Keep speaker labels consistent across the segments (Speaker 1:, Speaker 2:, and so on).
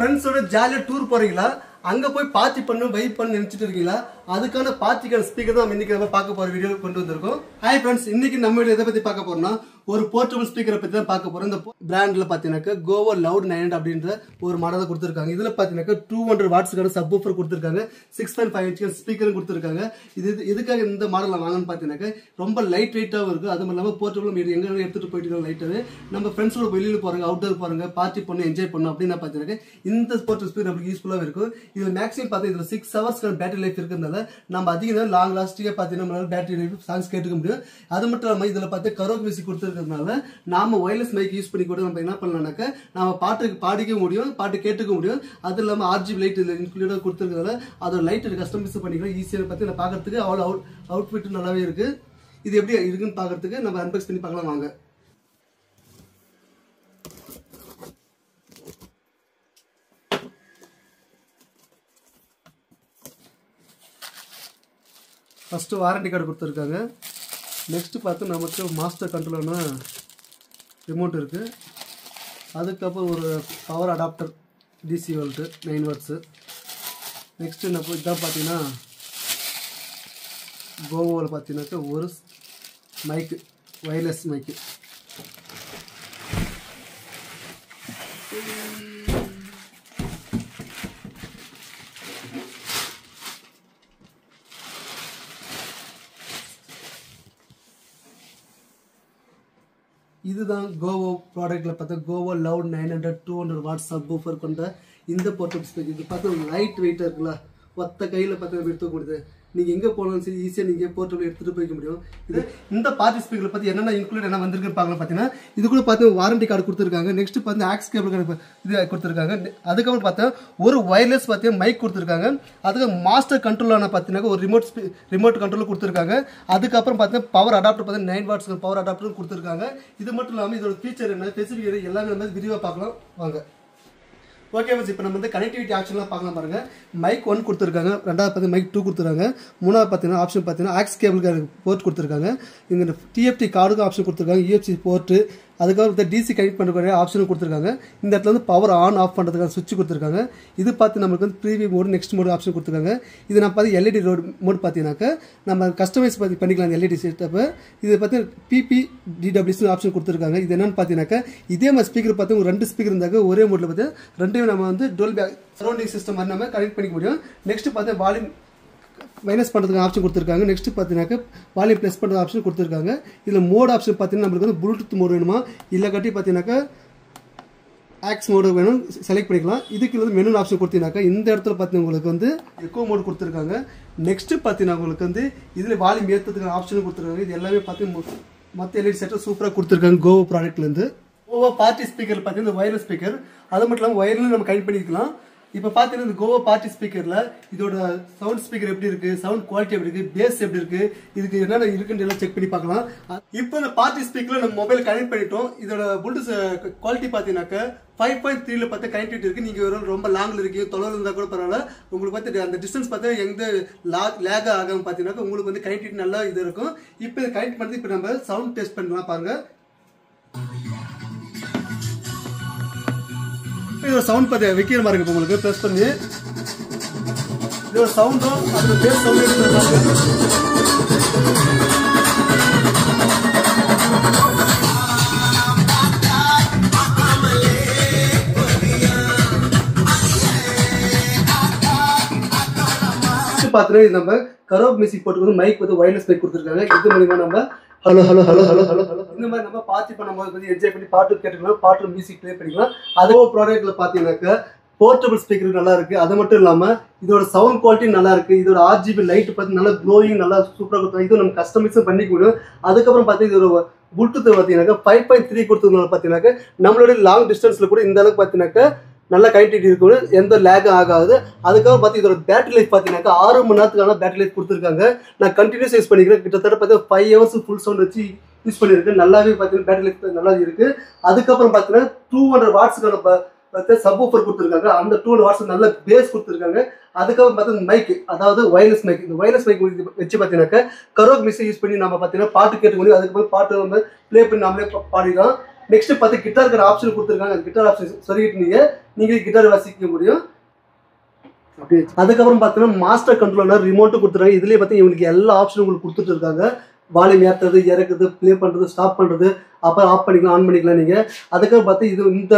Speaker 1: ஃப்ரெண்ட்ஸோட ஜாலியா டூர் போறீங்களா? அங்க போய் பார்ட்டி பண்ணு வைப் பண்ணு நினைச்சிட்டு இருக்கீங்களா? அதுக்கான பார்ட்டிக்கான ஸ்பீக்கர் தான் இன்னைக்கு நம்ம பார்க்க போற வீடியோ கொண்டு வந்திருக்கோம். ஹாய் ஃப்ரெண்ட்ஸ், இன்னைக்கு நம்ம வீடியோ எதை பத்தி பார்க்க போறோம்னா ஒரு போர்ட்டபிள் ஸ்பீக்கரை பத்தி தான் பார்க்க போறோம். இந்த பிராண்ட்ல பாத்தீங்கன்னா கோவோ லவுட் 900 அப்படின்ற ஒரு மாடலை கொடுத்திருக்காங்க. இதுல பாத்தீங்கன்னா 200 வாட்ஸ்க்கான சப்வூஃபர் கொடுத்திருக்காங்க, 6.5 இன்ச் ஸ்பீக்கரும் கொடுத்திருக்காங்க. இது எதுக்காக இந்த மாடலை வாங்கணும்னு பாத்தீங்கன்னா ரொம்ப லைட் வெயிட்டாவும் இருக்கு. அதுவும் இல்லாம போர்ட்டபிள் எங்க எடுத்துட்டு போயிட்டு லைட்டாவே நம்ம ஃப்ரெண்ட்ஸோட வெளியில போறாங்க, அவுட்டர் போறாங்க, பார்ட்டி பண்ணு என்ஜாய் பண்ணணும் அப்படின்னு பாத்தீங்கன்னா இந்த போர்ட்டபிள் ஸ்பீக்கர் நமக்கு யூஸ்ஃபுல்லா இருக்கும். இது மேக்ஸிமம் பார்த்தா இதுல 6 ஹவர்ஸ் பேட்டரி லைஃப் இருக்கிறதுனால நம்ம அதிக நேரம் லாங் லாஸ்டிக்கா பார்த்தீங்கன்னா பேட்டரி லைஃப் சாங்ஸ் கேட்டுக்க முடியும். அது மட்டும் இல்லாமல் இதுல பார்த்து கரோக் மியூசிக் கொடுத்துருக்கிறதுனால நாம ஒயர்லெஸ் மைக் யூஸ் பண்ணி கூட நம்ம என்ன பண்ணலாம்னாக்க நம்ம பாட்டுக்கு பாடிக்க முடியும், பாட்டு கேட்டுக்க முடியும். அது இல்லாமல் RGB லைட் இதுல இன்க்ளூடா கொடுத்துருக்கிறதால அதோட லைட் கஸ்டமைஸ் பண்ணிக்கலாம் ஈஸியாக பார்த்து நான் பார்க்கறதுக்கு அவ்வளோ அவுட்ஃபிட் நல்லாவே இருக்கு. இது எப்படி இருக்குன்னு பார்க்கறதுக்கு நம்ம அன்பாக்ஸ் பண்ணி பார்க்கலாம் வாங்க. ஃபர்ஸ்ட் வாரண்டி கார்டு கொடுத்துருக்காங்க. நெக்ஸ்ட் பார்த்து நமக்கு மாஸ்டர் கண்ட்ரோலர்னா ரிமோட் இருக்கு. அதுக்கப்புறம் ஒரு power adapter DC volt 9 watts. Next நம்ம இதான் பார்த்தீங்கன்னா கோவோவில் பார்த்தீங்கன்னாக்கா ஒரு மைக்கு, வயர்லெஸ் மைக்கு. இதுதான் கோவோ ப்ராடக்ட்ல பார்த்தா கோவோ லவுட் 900 200 வாட்ஸ் சப்வூஃபர் கொண்ட இந்த போர்ட்டபிள் ஸ்பீக்கர். இது பார்த்தா லைட் வெயிட்டாக இருக்குல்ல, ஒத்த கையில் பார்த்து எடுத்துக்க முடியுது. நீங்கள் எங்கே போனாலும் சரி ஈஸியாக நீங்கள் போர்ட்டபிள் எடுத்துகிட்டு போய்க்க முடியும். இது இந்த பார்ட்டி ஸ்பீக்கரில் பார்த்து என்னென்ன இன்க்ளூட் என்ன வந்திருக்குன்னு பார்க்கலாம். பார்த்தீங்கன்னா இது கூட பார்த்து வாரண்டி கார்டு கொடுத்துருக்காங்க. நெக்ஸ்ட் பார்த்து ஆக்ஸ் கேபிள் இது கொடுத்துருக்காங்க. அதுக்கப்புறம் பார்த்தா ஒரு வயர்லெஸ் பார்த்தீங்கன்னா மைக் கொடுத்துருக்காங்க. அதுக்கு மாஸ்டர் கண்ட்ரோலான பார்த்தீங்கன்னா ஒரு ரிமோட் கண்ட்ரோல் கொடுத்துருக்காங்க. அதுக்கப்புறம் பார்த்தீங்கன்னா பவர் அடாப்டர் பார்த்தீங்கன்னா 9 வாட்ஸ் பவர் அடாப்டரும் கொடுத்துருக்காங்க. இது மட்டும் இல்லாமல் இதோட ஃபீச்சர் என்ன, ஸ்பெசிஃபிக் எல்லாமே நம்ம விரிவாக பார்க்கலாம் வாங்க. ஓகே ஃப்ரெண்ட்ஸ், இப்போ நம்ம வந்து கனெக்டிவிட்டி ஆப்ஷன்லாம் பார்க்கலாம் பாருங்க. மைக் 1 கொடுத்துருக்காங்க, ரெண்டாவது பார்த்தீங்கன்னா மைக் 2 கொடுத்துருக்காங்க, மூணாவது பார்த்தீங்கன்னா ஆப்ஷன் பார்த்தீங்கன்னா ஆக்ஸ் கேபிள் போர்ட் கொடுத்துருக்காங்க. இங்கே TFT கார்டுக்கும் ஆப்ஷன் கொடுத்துருக்காங்க, UFC போர்ட்டு, அதுக்கப்புறம் DC கனெக்ட் பண்ணுற ஆப்ஷனும் கொடுத்துருக்காங்க. இந்த இடத்துல வந்து பவர் ஆன் ஆஃப் பண்ணுறதுக்கான சுவிட்ச் கொடுத்துருக்காங்க. இது பார்த்து நம்மளுக்கு வந்து preview mode next mode option கொடுத்துருக்காங்க. இது நம்ம பார்த்து LED மோட் பார்த்தீங்கன்னாக்கா நம்ம கஸ்டமைஸ் பார்த்து பண்ணிக்கலாம் இந்த LED செட்டப்பை. இது பார்த்து PPDWS ஆப்ஷன் கொடுத்துருக்காங்க. இது என்னன்னு பார்த்தீங்கன்னாக்கா இதே மாதிரி ஸ்பீக்கர் பார்த்து ஒரு 2 ஸ்பீக்கர் இருந்தாக்க ஒரே மோடில் பார்த்து ரெண்டையும் நம்ம வந்து டோல்பி சரௌண்டிங் சிஸ்டம் மாதிரி நம்ம கனெக்ட் பண்ணிக்க முடியும். நெக்ஸ்ட் பார்த்து வால்யூம் மைனஸ் பண்ணுறதுக்கு ஆப்ஷன் கொடுத்துருக்காங்க. நெக்ஸ்ட் பார்த்தீங்கன்னாக்க வால்யூம் ப்ளஸ் பண்ணுறது ஆப்ஷன் கொடுத்துருக்காங்க. இதில் மோட் ஆப்ஷன் பார்த்தீங்கன்னா நம்மளுக்கு வந்து ப்ளூடூத் மோடு வேணுமா இல்லை கட்டி பார்த்தீங்கன்னாக்கா ஆக்ஸ் மோடு வேணும் செலக்ட் பண்ணிக்கலாம். இதுக்கு வந்து மெனு ஆப்ஷன் கொடுத்தீங்கன்னாக்கா இந்த இடத்துல பார்த்தீங்கன்னா உங்களுக்கு வந்து எக்கோ மோடு கொடுத்துருக்காங்க. நெக்ஸ்ட் பார்த்தீங்கன்னா உங்களுக்கு வந்து இதில் வால்யூம் ஏற்றுறதுக்கு ஆப்ஷனும் கொடுத்துருக்காங்க. இது எல்லாமே பார்த்து மற்ற LED செட்டை சூப்பராக கொடுத்துருக்காங்க கோவோ ப்ராடக்ட்லேருந்து. கோவோ பார்ட்டி ஸ்பீக்கர் பார்த்தீங்கன்னா இந்த வயர்லெஸ் ஸ்பீக்கர், அது மட்டும் இல்லாமல் வயர்லையும் நம்ம கனெக்ட் பண்ணிக்கலாம். இப்போ பார்த்தீங்கன்னா இந்த கோவோ பார்ட்டி ஸ்பீக்கரில் இதோட சவுண்ட் ஸ்பீக்கர் எப்படி இருக்கு, சவுண்ட் குவாலிட்டி எப்படி இருக்கு, பேஸ் எப்படி இருக்கு, இதுக்கு என்னென்ன இருக்குன்னு எல்லாம் செக் பண்ணி பார்க்கலாம். இப்போ இந்த பார்ட்டி ஸ்பீக்கரில் நம்ம மொபைல் கனெக்ட் பண்ணிட்டோம். இதோட ப்ளூடூத் குவாலிட்டி பார்த்தீங்கன்னாக்கா 5.3ல பார்த்து கனெக்டிவிட்டி இருக்கு. நீங்கள் ரொம்ப லாங்கில் இருக்கீங்க, தொலைவில் இருந்தால் கூட பரவாயில்ல, உங்களுக்கு பார்த்து அந்த டிஸ்டன்ஸ் பார்த்து எந்த லேக் ஆகாம பார்த்தீங்கன்னாக்கா உங்களுக்கு வந்து கனெக்டிவிட்டி நல்லா இது இருக்கும். இப்போ இதை கனெக்ட் பண்ணி இப்போ நம்ம சவுண்ட் டெஸ்ட் பண்ணலாம் பாருங்க. இதோட சவுண்ட் பார்த்து வைக்கிற மாதிரி இருக்கு. உங்களுக்கு ப்ரெஸ் பண்ணி இதோட சவுண்டும் அதோட பேஸ் சவுண்ட் பார்த்துட்டு நம்ம கரோக் மியூசிக் போட்டு மைக் வந்து வயர்லெஸ் மைக் கொடுத்துருக்காங்க. இது மூலியமா நம்ம hello hello hello hello hello hello இந்த மாதிரி நம்ம பார்ட்டி பண்ணும்போது என்ஜாய் பண்ணி பாட்டு கேட்டுக்கலாம், பாட்டு மியூசிக் ப்ளே பண்ணிக்கலாம். அதே ப்ராடக்ட்ல பார்த்தீங்கன்னாக்கா போர்ட்டபிள் ஸ்பீக்கர் நல்லா இருக்கு. அது மட்டும் இல்லாம இதோட சவுண்ட் குவாலிட்டி நல்லா இருக்கு. இதோட RGB லைட் பார்த்து நல்லா க்ளோயிங் நல்லா சூப்பராக கொடுத்தாங்க. இது நம்ம கஸ்டமைஸும் பண்ணிக்க முடியும். அதுக்கப்புறம் பார்த்தீங்கன்னா இதோட ப்ளூடூத் பார்த்தீங்கன்னாக்கா 5.3 கொடுத்ததுனால பார்த்தீங்கன்னாக்கா நம்மளோட லாங் டிஸ்டன்ஸ்ல கூட இந்த அளவுக்கு பார்த்தீங்கன்னாக்கா நல்லா கனெக்டிவிட்டி இருக்கும், எந்த லேகும் ஆகாது. அதுக்காக பார்த்து இதோட பேட்டரி லைஃப் பார்த்தீங்கன்னாக்கா 6 மணி நேரத்துக்கான பேட்டரி லைஃப் கொடுத்துருக்காங்க. நான் கண்டினியூஸ் யூஸ் பண்ணிக்கிறேன். கிட்டத்தட்ட பார்த்தா 5 ஹவர்ஸ் ஃபுல் சவுண்ட் வச்சு யூஸ் பண்ணியிருக்கேன். நல்லாவே பார்த்தீங்கன்னா பேட்டரி லைஃப் நல்லா இருக்கு. அதுக்கப்புறம் பார்த்தீங்கன்னா 200 வாட்ஸ்க்கான சப்வூஃபர் கொடுத்துருக்காங்க. அந்த 200 வாட்ஸ் நல்ல பேஸ் கொடுத்துருக்காங்க. அதுக்கப்புறம் பார்த்தீங்கன்னா மைக், அதாவது வயர்லெஸ் மைக். இந்த வயர்லெஸ் மைக் வச்சு பார்த்தீங்கன்னாக்கா கரோக் மியூசிக் யூஸ் பண்ணி நம்ம பார்த்தீங்கன்னா பாட்டு கேட்க முடியும். அதுக்கப்புறம் பாட்டு நம்ம ப்ளே பண்ணி நாமளே பாடிக்கலாம். நெக்ஸ்ட் பார்த்து கிட்டாருக்கு ஆப்ஷன் கொடுத்துருக்காங்க. அந்த கிட்டார் ஆப்ஷன் சொல்லிட்டு நீங்க கிட்டார் வாசிக்க முடியும். அதுக்கப்புறம் பார்த்தீங்கன்னா மாஸ்டர் கண்ட்ரோலர் ரிமோட்டு கொடுத்துருக்காங்க. இதுலேயே பார்த்தீங்கன்னா இவங்களுக்கு எல்லா ஆப்ஷனும் உங்களுக்கு கொடுத்துட்டு இருக்காங்க. வால்யூம் ஏற்றுறது, இறக்குறது, ப்ளே பண்ணுறது, ஸ்டாப் பண்ணுறது, அப்புறம் ஆஃப் பண்ணிக்கலாம், ஆன் பண்ணிக்கலாம் நீங்கள். அதுக்கப்புறம் பார்த்து இந்த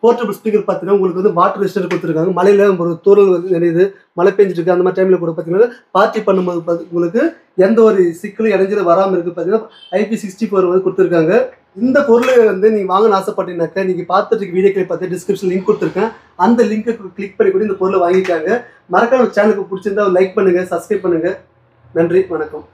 Speaker 1: போர்ட்டபிள் ஸ்பீக்கர் பார்த்தீங்கன்னா உங்களுக்கு வந்து வாட்டர் ரெசிஸ்டன்ட் கொடுத்துருக்காங்க. மழையில் ஒரு தூரல் வந்து நிறையுது, மழை பெஞ்சிருக்கு, அந்த மாதிரி டைமில் கூட பார்த்தீங்கன்னா பார்ட்டி பண்ணும்போது உங்களுக்கு எந்த ஒரு சிக்கலும் இடைஞ்சலும் வராமல் இருக்குது. பார்த்தீங்கன்னா IP64 வந்து கொடுத்துருக்காங்க. இந்த பொருளை வந்து நீங்கள் வாங்கணும்னு ஆசைப்பட்டீங்கன்னாக்கா நீங்கள் பார்த்துட்டு வீடியோக்களை பார்த்து டிஸ்கிரிப்ஷன் லிங்க் கொடுத்துருக்கேன். அந்த லிங்க்கை கிளிக் பண்ணி கூட இந்த பொருளை வாங்கிக்காங்க. மறக்காம சேனலுக்கு பிடிச்சிருந்தா லைக் பண்ணுங்கள், சப்ஸ்கிரைப் பண்ணுங்கள். நன்றி, வணக்கம்.